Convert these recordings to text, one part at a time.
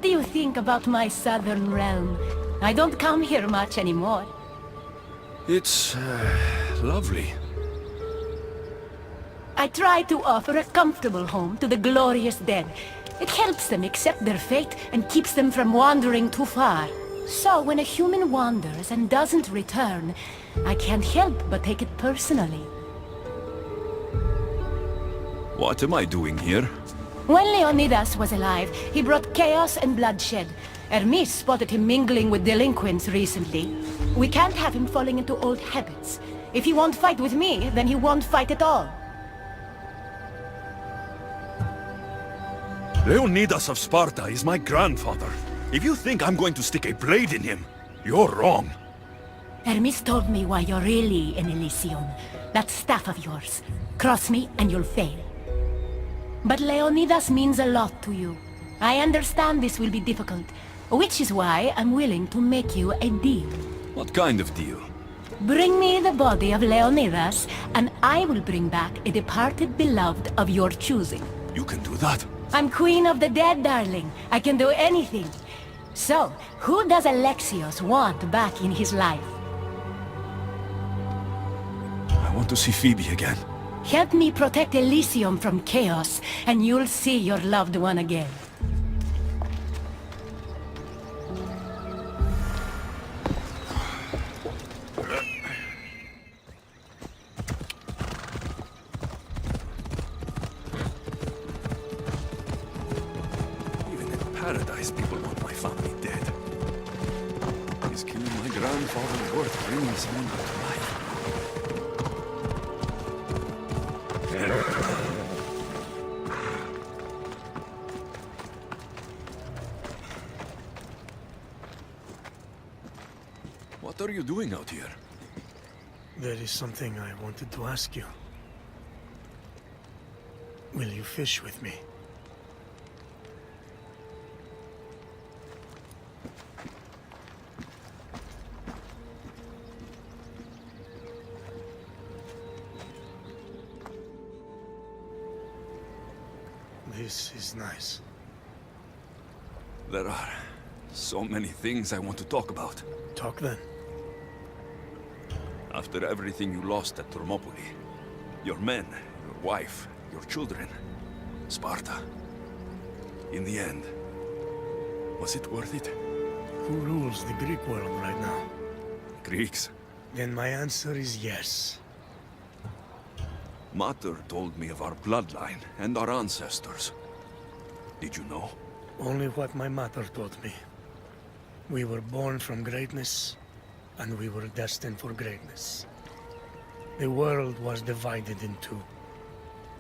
What do you think about my southern realm? I don't come here much anymore. It's lovely. I try to offer a comfortable home to the glorious dead. It helps them accept their fate and keeps them from wandering too far. So when a human wanders and doesn't return, I can't help but take it personally. What am I doing here? When Leonidas was alive, he brought chaos and bloodshed. Hermes spotted him mingling with delinquents recently. We can't have him falling into old habits. If he won't fight with me, then he won't fight at all. Leonidas of Sparta is my grandfather. If you think I'm going to stick a blade in him, you're wrong. Hermes told me why you're really in Elysium. That staff of yours. Cross me and you'll fail. But Leonidas means a lot to you. I understand this will be difficult, which is why I'm willing to make you a deal. What kind of deal? Bring me the body of Leonidas, and I will bring back a departed beloved of your choosing. You can do that? I'm queen of the dead, darling. I can do anything. So, who does Alexios want back in his life? I want to see Phoebe again. Help me protect Elysium from chaos, and you'll see your loved one again. Even in paradise, people want my family dead. Is killing my grandfather worth bringing someone back to life? What are you doing out here? There is something I wanted to ask you. Will you fish with me? This is nice. There are so many things I want to talk about. Talk then. After everything you lost at Thermopylae, your men, your wife, your children, Sparta. In the end, was it worth it? Who rules the Greek world right now? Greeks. Then my answer is yes. Mater told me of our bloodline and our ancestors. Did you know? Only what my mother taught me. We were born from greatness, and we were destined for greatness. The world was divided in two.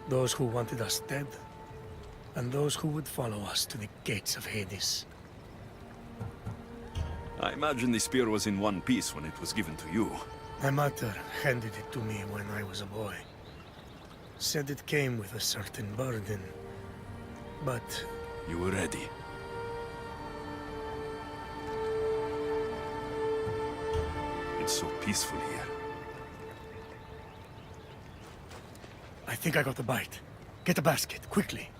Those who wanted us dead, and those who would follow us to the gates of Hades. I imagine the spear was in one piece when it was given to you. My mother handed it to me when I was a boy. Said it came with a certain burden, but... You were ready. It's so peaceful here. I think I got a bite. Get a basket, quickly.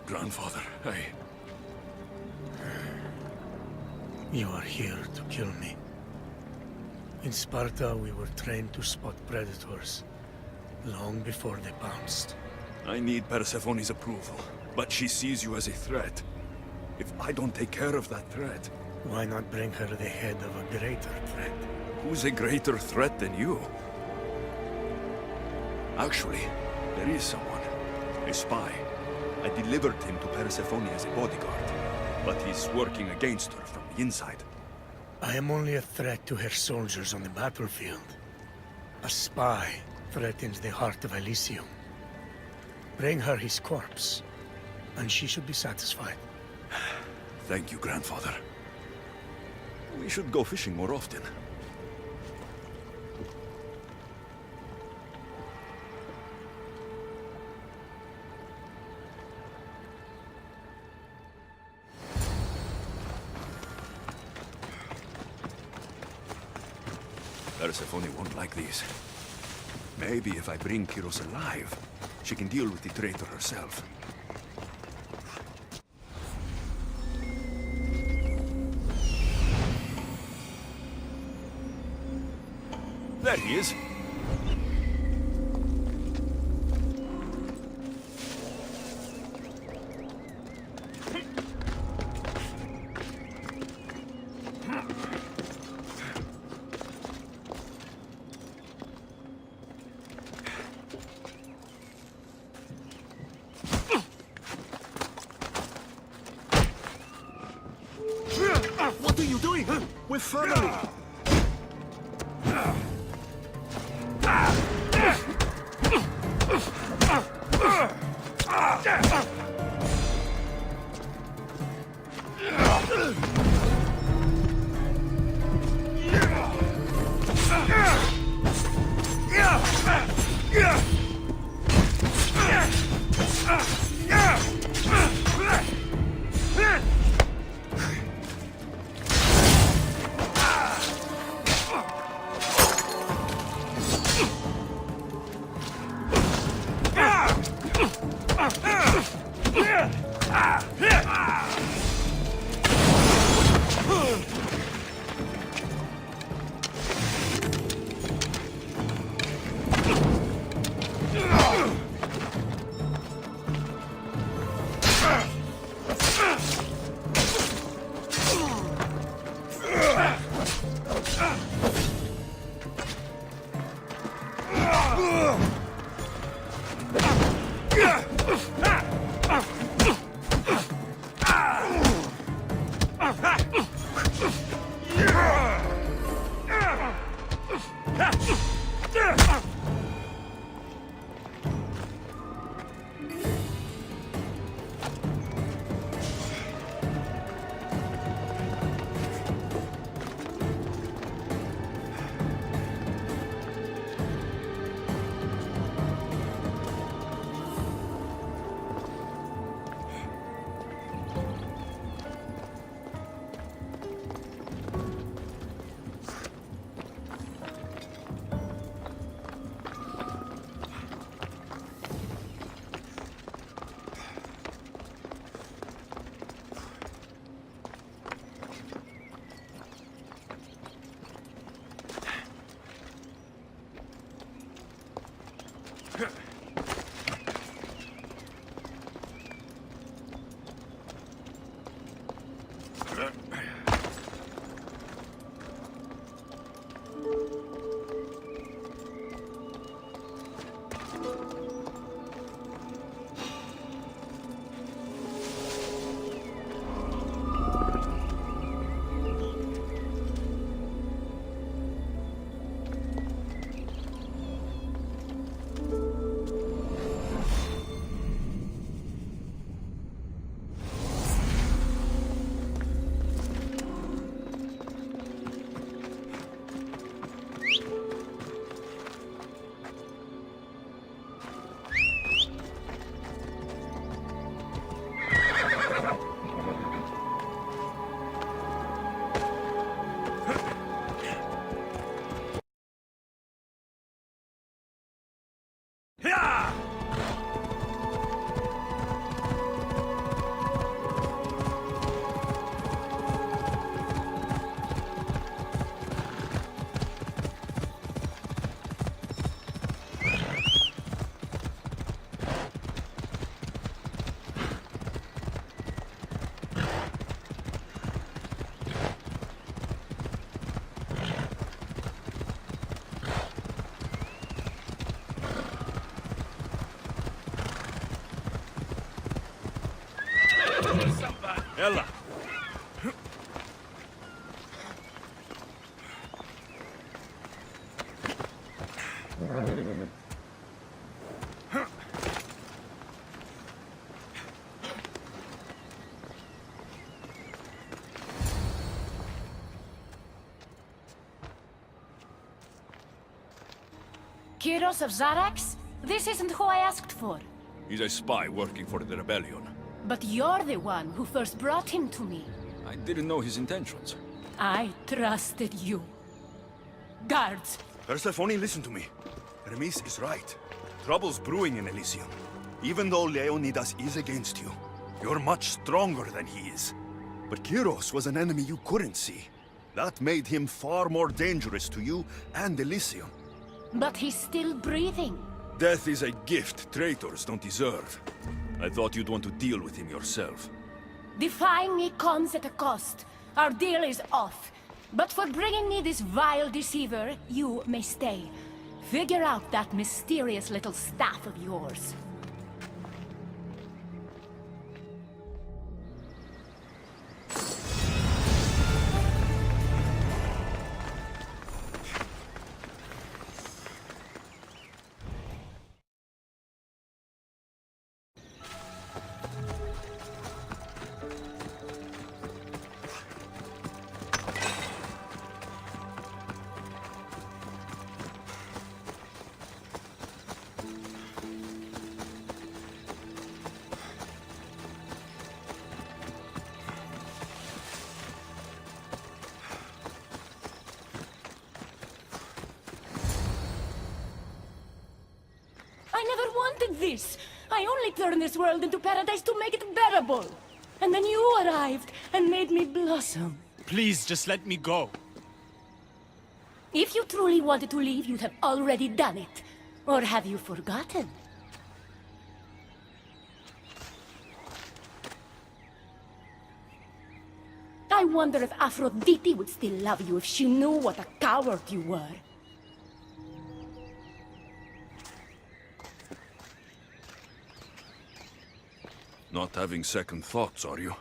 Grandfather, You are here to kill me. In Sparta, we were trained to spot predators, long before they pounced. I need Persephone's approval, but she sees you as a threat. If I don't take care of that threat... Why not bring her the head of a greater threat? Who's a greater threat than you? Actually, there is someone. A spy. I delivered him to Persephone as a bodyguard, but he's working against her from the inside. I am only a threat to her soldiers on the battlefield. A spy threatens the heart of Elysium. Bring her his corpse, and she should be satisfied. Thank you, grandfather. We should go fishing more often. Persephone won't like this. Maybe if I bring Kyros alive, she can deal with the traitor herself. There he is. What are you doing? We're family. Ella! Kyros of Zarax? This isn't who I asked for. He's a spy working for the rebellion. But you're the one who first brought him to me. I didn't know his intentions. I trusted you. Guards! Persephone, listen to me. Hermes is right. Trouble's brewing in Elysium. Even though Leonidas is against you, you're much stronger than he is. But Kyros was an enemy you couldn't see. That made him far more dangerous to you and Elysium. But he's still breathing. Death is a gift traitors don't deserve. I thought you'd want to deal with him yourself. Defying me comes at a cost. Our deal is off. But for bringing me this vile deceiver, you may stay. Figure out that mysterious little staff of yours. I never wanted this! I only turned this world into paradise to make it bearable! And then you arrived and made me blossom. Please, just let me go. If you truly wanted to leave, you'd have already done it. Or have you forgotten? I wonder if Aphrodite would still love you if she knew what a coward you were. Not having second thoughts, are you?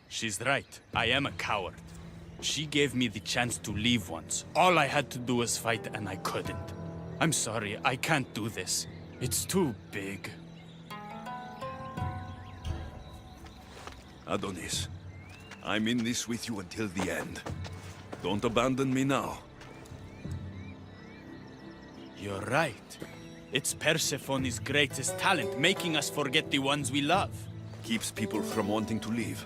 She's right. I am a coward. She gave me the chance to leave once. All I had to do was fight, and I couldn't. I'm sorry, I can't do this. It's too big. Adonis, I'm in this with you until the end. Don't abandon me now. You're right. It's Persephone's greatest talent, making us forget the ones we love. Keeps people from wanting to leave.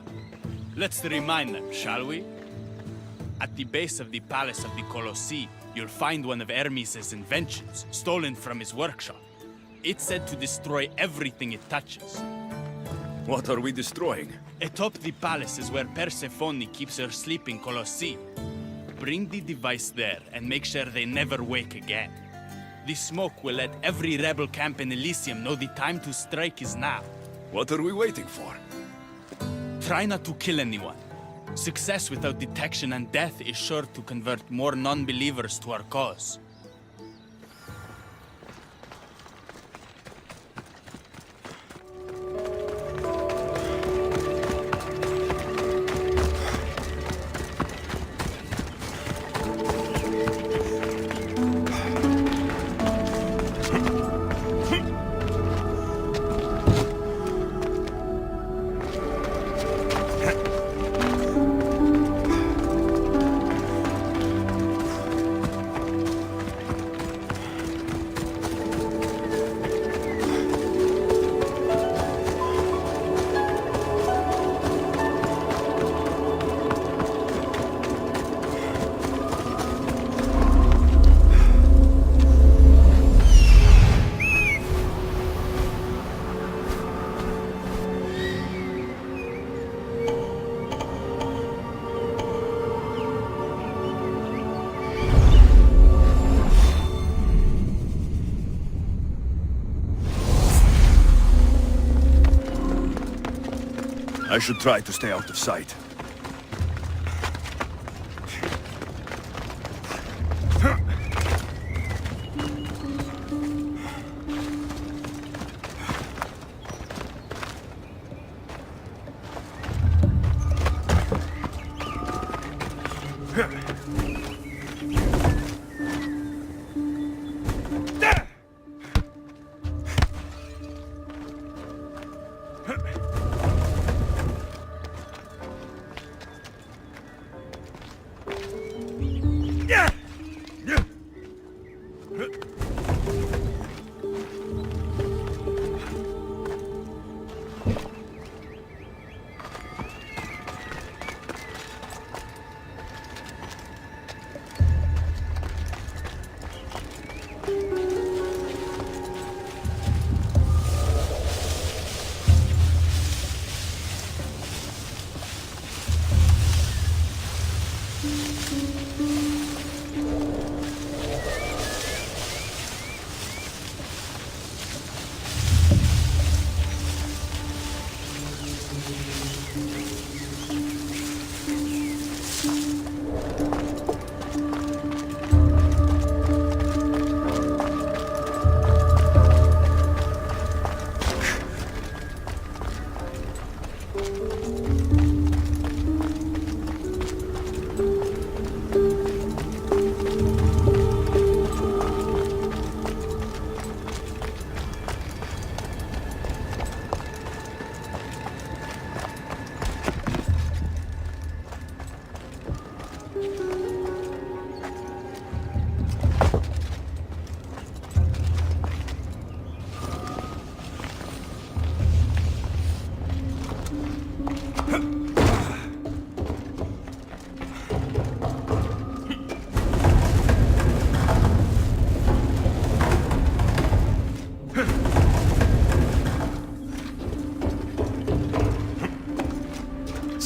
Let's remind them, shall we? At the base of the palace of the Colossi, you'll find one of Hermes' inventions, stolen from his workshop. It's said to destroy everything it touches. What are we destroying? Atop the palace is where Persephone keeps her sleeping Colossi. Bring the device there and make sure they never wake again. The smoke will let every rebel camp in Elysium know the time to strike is now. What are we waiting for? Try not to kill anyone. Success without detection and death is sure to convert more non-believers to our cause. I should try to stay out of sight.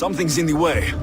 Something's in the way.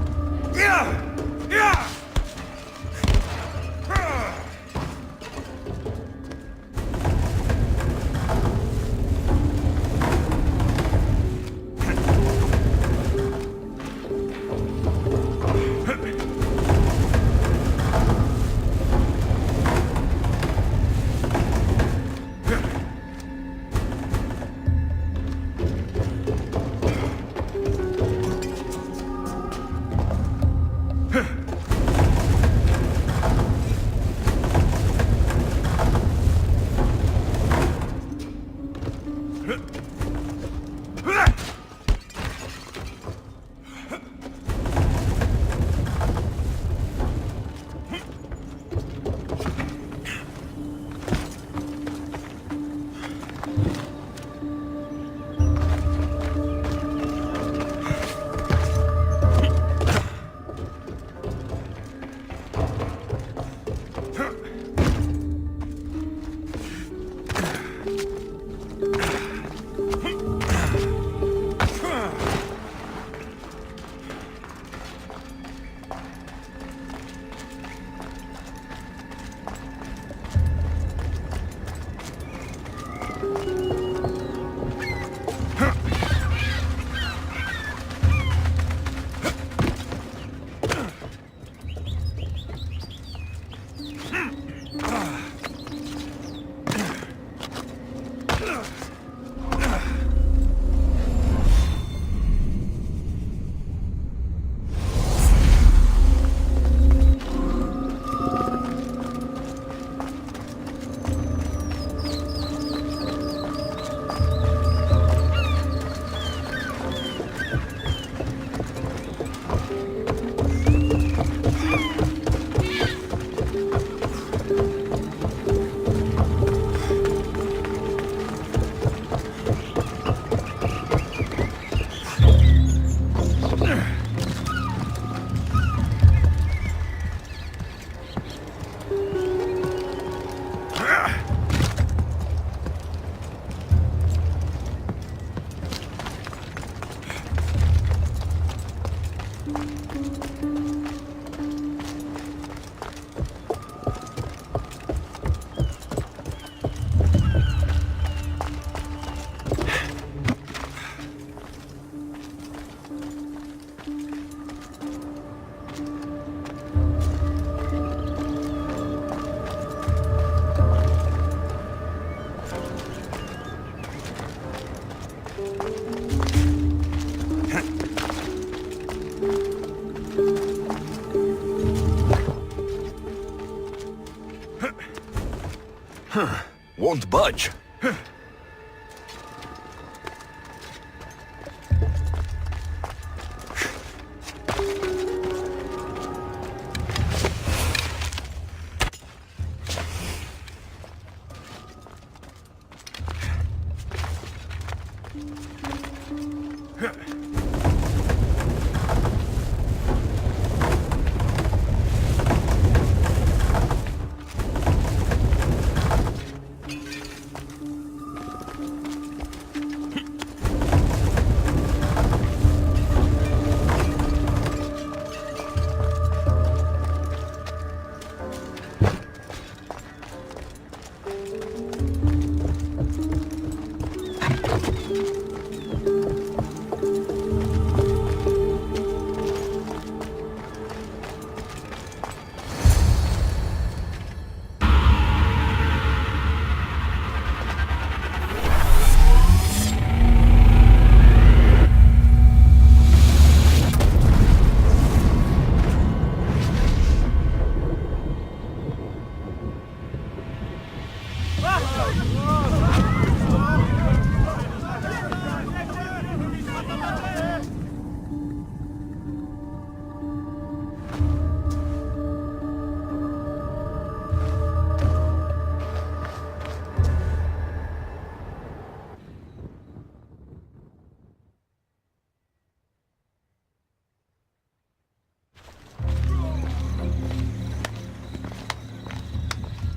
Won't budge.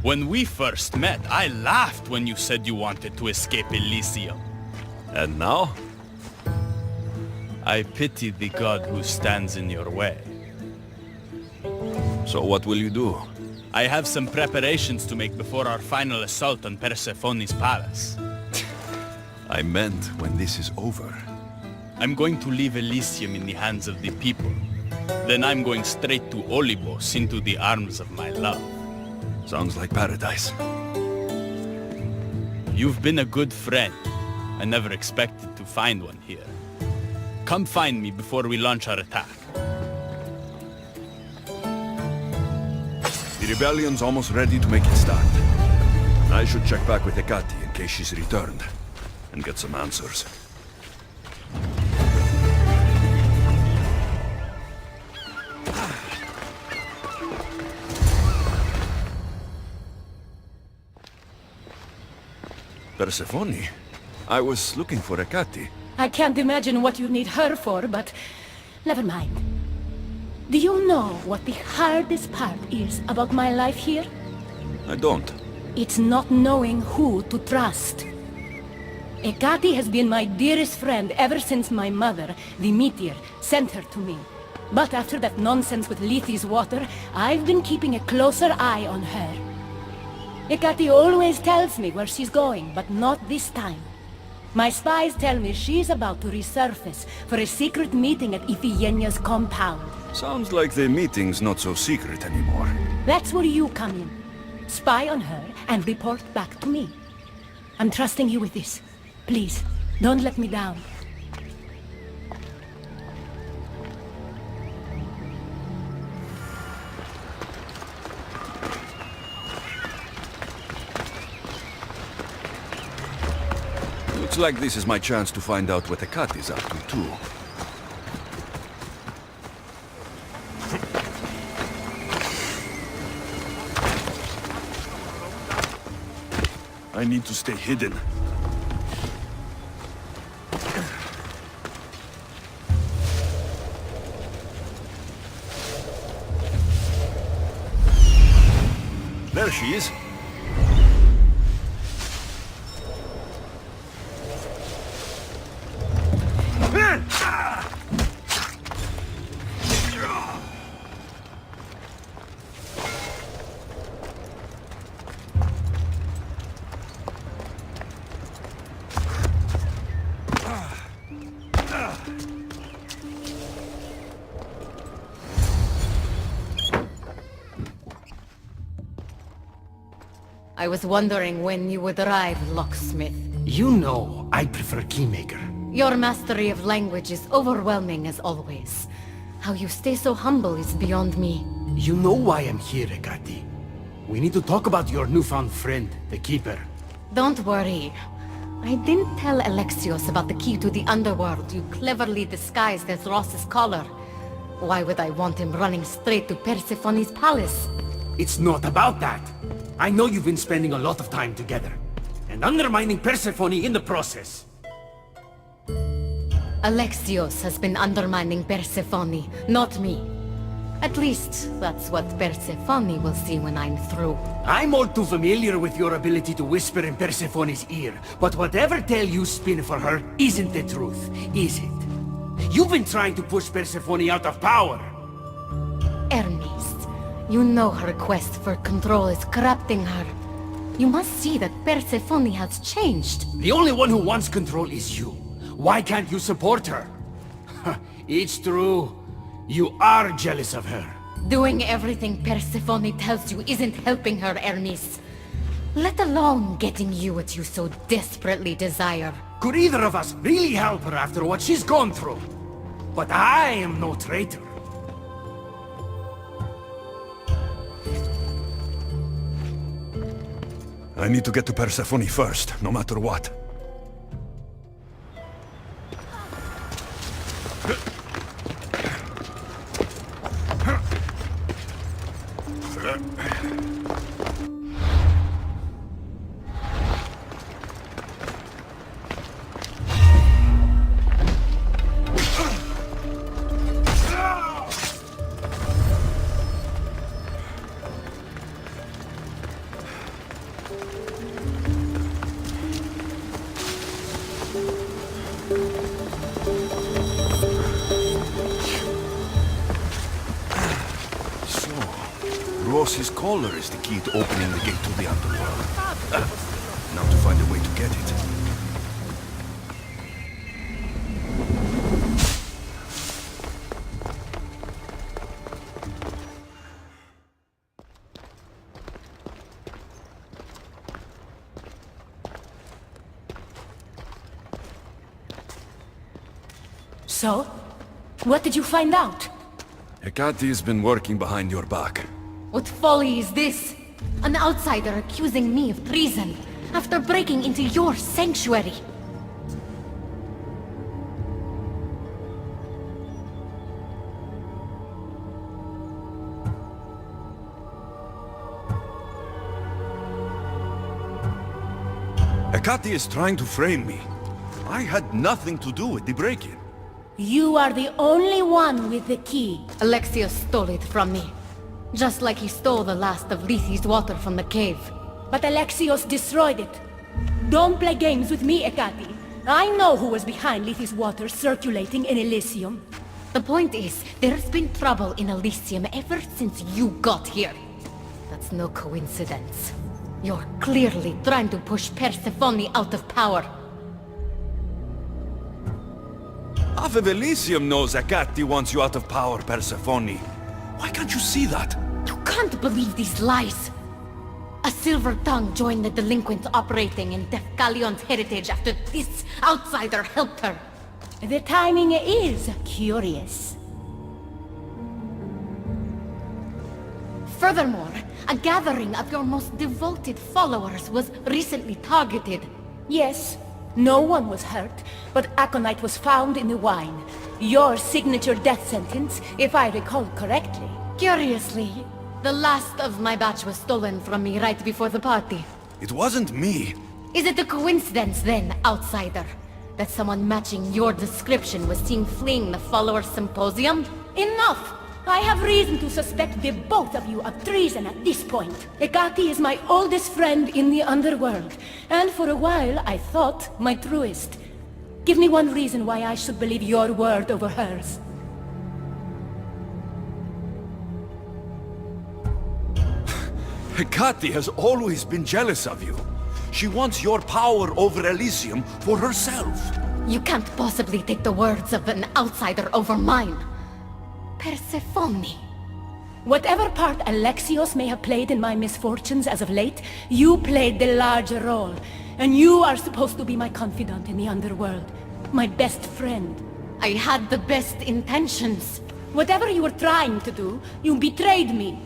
When we first met, I laughed when you said you wanted to escape Elysium. And now? I pity the god who stands in your way. So what will you do? I have some preparations to make before our final assault on Persephone's palace. I meant when this is over. I'm going to leave Elysium in the hands of the people. Then I'm going straight to Olibos, into the arms of my love. Sounds like paradise. You've been a good friend. I never expected to find one here. Come find me before we launch our attack. The rebellion's almost ready to make its start. I should check back with Hecate in case she's returned, and get some answers. Persephone? I was looking for Hecate. I can't imagine what you need her for, but never mind. Do you know what the hardest part is about my life here? I don't. It's not knowing who to trust. Hecate has been my dearest friend ever since my mother, the meteor, sent her to me. But after that nonsense with Lethe's water, I've been keeping a closer eye on her. Hecate always tells me where she's going, but not this time. My spies tell me she's about to resurface for a secret meeting at Iphigenia's compound. Sounds like the meeting's not so secret anymore. That's where you come in. Spy on her and report back to me. I'm trusting you with this. Please, don't let me down. Looks like this is my chance to find out what Hecate's up to, too. I need to stay hidden. There she is. I was wondering when you would arrive, locksmith. You know, I prefer Keymaker. Your mastery of language is overwhelming as always. How you stay so humble is beyond me. You know why I'm here, Hecate. We need to talk about your newfound friend, the Keeper. Don't worry. I didn't tell Alexios about the key to the underworld you cleverly disguised as Ross's collar. Why would I want him running straight to Persephone's palace? It's not about that. I know you've been spending a lot of time together, and undermining Persephone in the process. Alexios has been undermining Persephone, not me. At least, that's what Persephone will see when I'm through. I'm all too familiar with your ability to whisper in Persephone's ear, but whatever tale you spin for her isn't the truth, is it? You've been trying to push Persephone out of power. Hermes, you know her quest for control is corrupting her. You must see that Persephone has changed. The only one who wants control is you. Why can't you support her? It's true. You are jealous of her. Doing everything Persephone tells you isn't helping her, Hermes. Let alone getting you what you so desperately desire. Could either of us really help her after what she's gone through? But I am no traitor. I need to get to Persephone first, no matter what. collar is the key to opening the gate to the underworld. Now to find a way to get it. So? What did you find out? Hecate has been working behind your back. What folly is this? An outsider accusing me of treason after breaking into your sanctuary. Hecate is trying to frame me. I had nothing to do with the break-in. You are the only one with the key. Alexios stole it from me. Just like he stole the last of Lethi's water from the cave. But Alexios destroyed it. Don't play games with me, Hecate. I know who was behind Lethi's water circulating in Elysium. The point is, there's been trouble in Elysium ever since you got here. That's no coincidence. You're clearly trying to push Persephone out of power. Half of Elysium knows Hecate wants you out of power, Persephone. Why can't you see that? You can't believe these lies. A silver tongue joined the delinquents operating in Defcalion's heritage after this outsider helped her. The timing is curious. Furthermore, a gathering of your most devoted followers was recently targeted. Yes, no one was hurt, but aconite was found in the wine. Your signature death sentence, if I recall correctly. Curiously, the last of my batch was stolen from me right before the party. It wasn't me. Is it a coincidence then, outsider, that someone matching your description was seen fleeing the followers' symposium? Enough! I have reason to suspect the both of you of treason at this point. Hecate is my oldest friend in the underworld, and for a while I thought my truest. Give me one reason why I should believe your word over hers. Hecate has always been jealous of you. She wants your power over Elysium for herself. You can't possibly take the words of an outsider over mine. Persephone. Whatever part Alexios may have played in my misfortunes as of late, you played the larger role. And you are supposed to be my confidant in the underworld. My best friend. I had the best intentions. Whatever you were trying to do, you betrayed me.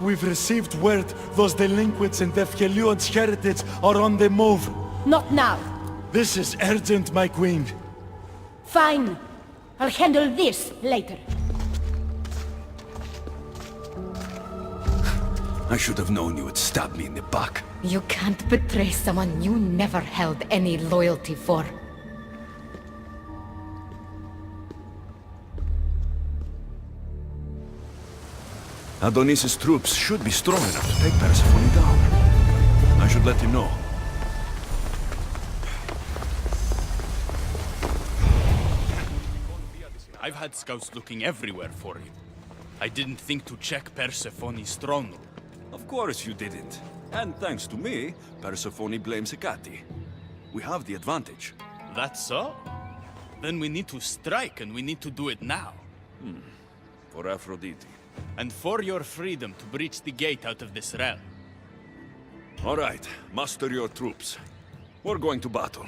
We've received word those delinquents in Defkelion's heritage are on the move. Not now. This is urgent, my queen. Fine. I'll handle this later. I should have known you would stab me in the back. You can't betray someone you never held any loyalty for. Adonis' troops should be strong enough to take Persephone down. I should let him know. I've had scouts looking everywhere for you. I didn't think to check Persephone's throne room. Of course you didn't. And thanks to me, Persephone blames Hecate. We have the advantage. That's so? Then we need to strike, and we need to do it now. For Aphrodite. And for your freedom to breach the gate out of this realm. All right, muster your troops. We're going to battle.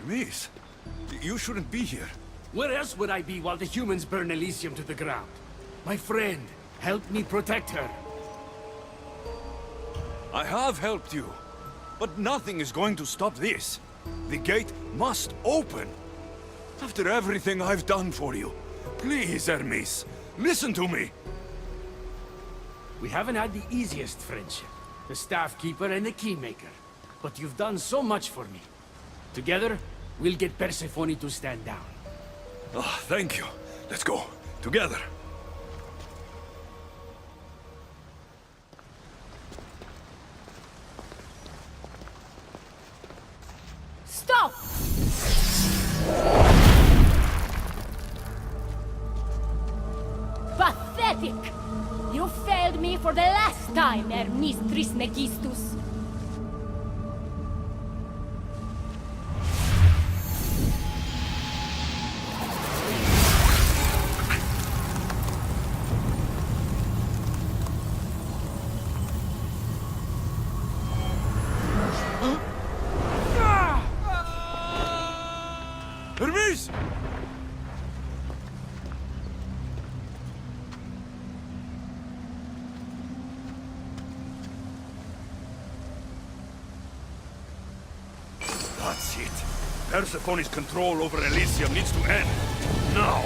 Hermes, you shouldn't be here. Where else would I be while the humans burn Elysium to the ground? My friend, help me protect her. I have helped you, but nothing is going to stop this. The gate must open. After everything I've done for you, please, Hermes, listen to me. We haven't had the easiest friendship. The Staff Keeper and the Keymaker. But you've done so much for me. Together, we'll get Persephone to stand down. Oh, thank you. Let's go. Together. Stop! Pathetic! You failed me for the last time, Hermes Trismegistus. Hermes! That's it. Persephone's control over Elysium needs to end. Now!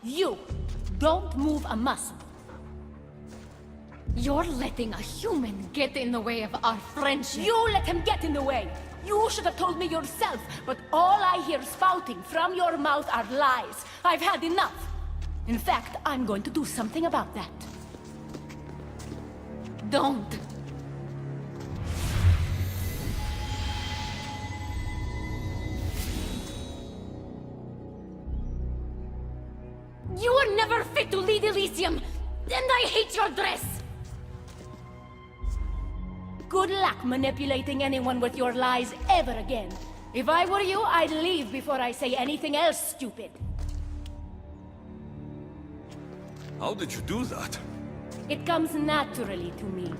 You don't move a muscle. You're letting a human get in the way of our friendship. You let him get in the way. You should have told me yourself, but all I hear spouting from your mouth are lies. I've had enough. In fact, I'm going to do something about that. Don't. You were never fit to lead Elysium, and I hate your dress! Good luck manipulating anyone with your lies ever again. If I were you, I'd leave before I say anything else stupid. How did you do that? It comes naturally to me.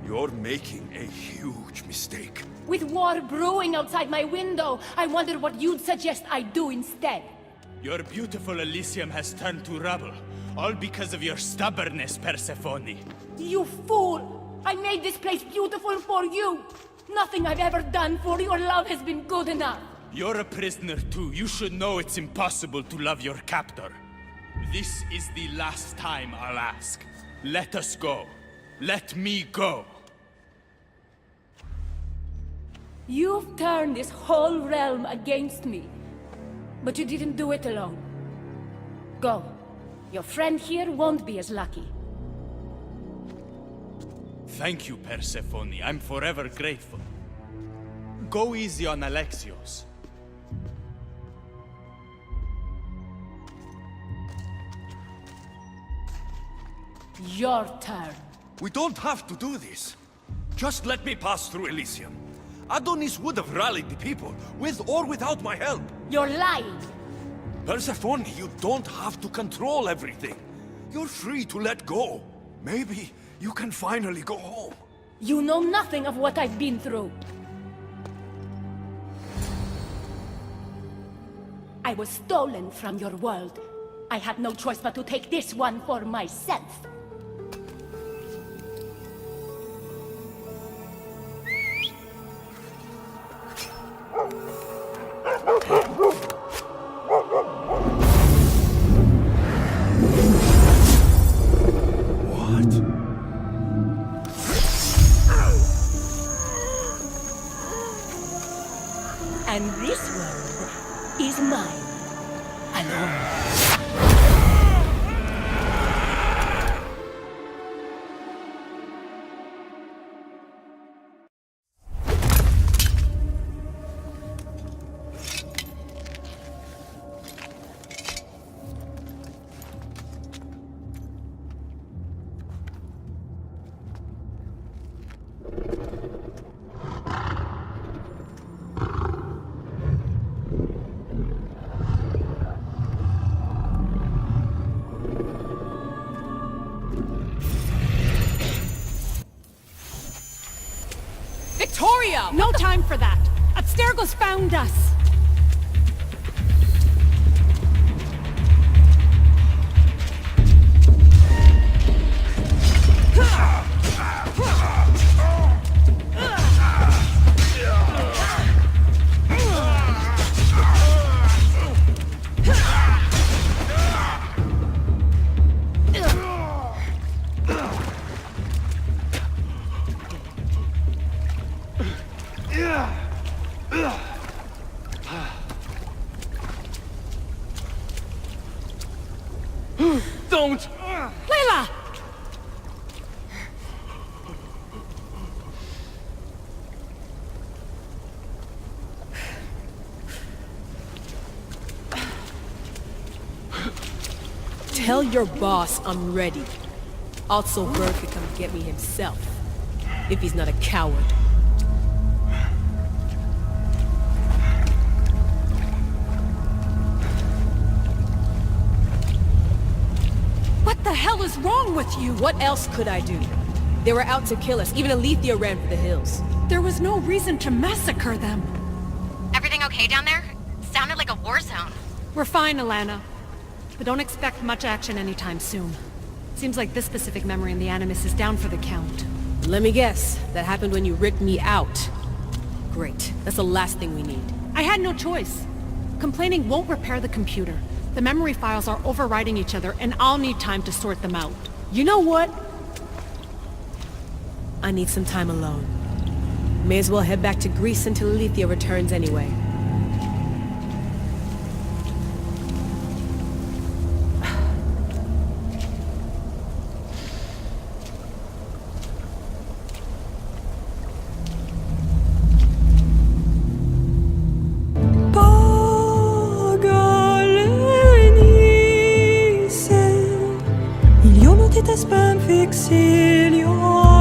You're making a huge mistake. With war brewing outside my window, I wonder what you'd suggest I do instead. Your beautiful Elysium has turned to rubble, all because of your stubbornness, Persephone. You fool! I made this place beautiful for you! Nothing I've ever done for your love has been good enough! You're a prisoner too. You should know it's impossible to love your captor. This is the last time I'll ask. Let us go. Let me go. You've turned this whole realm against me. But you didn't do it alone. Go. Your friend here won't be as lucky. Thank you, Persephone. I'm forever grateful. Go easy on Alexios. Your turn. We don't have to do this. Just let me pass through Elysium. Adonis would have rallied the people, with or without my help. You're lying. Persephone, you don't have to control everything. You're free to let go. Maybe you can finally go home. You know nothing of what I've been through. I was stolen from your world. I had no choice but to take this one for myself. And this world is mine, alone. Victoria! No time for that! Abstergo's found us! Don't! Layla! Tell your boss I'm ready. Also, Bird could come get me himself, if he's not a coward. What the hell is wrong with you? What else could I do? They were out to kill us. Even Alethea ran for the hills. There was no reason to massacre them. Everything okay down there? Sounded like a war zone. We're fine, Alana. But don't expect much action anytime soon. Seems like this specific memory in the Animus is down for the count. Let me guess. That happened when you ripped me out. Great. That's the last thing we need. I had no choice. Complaining won't repair the computer. The memory files are overriding each other, and I'll need time to sort them out. You know what? I need some time alone. May as well head back to Greece until Alethea returns anyway. Spam fixilio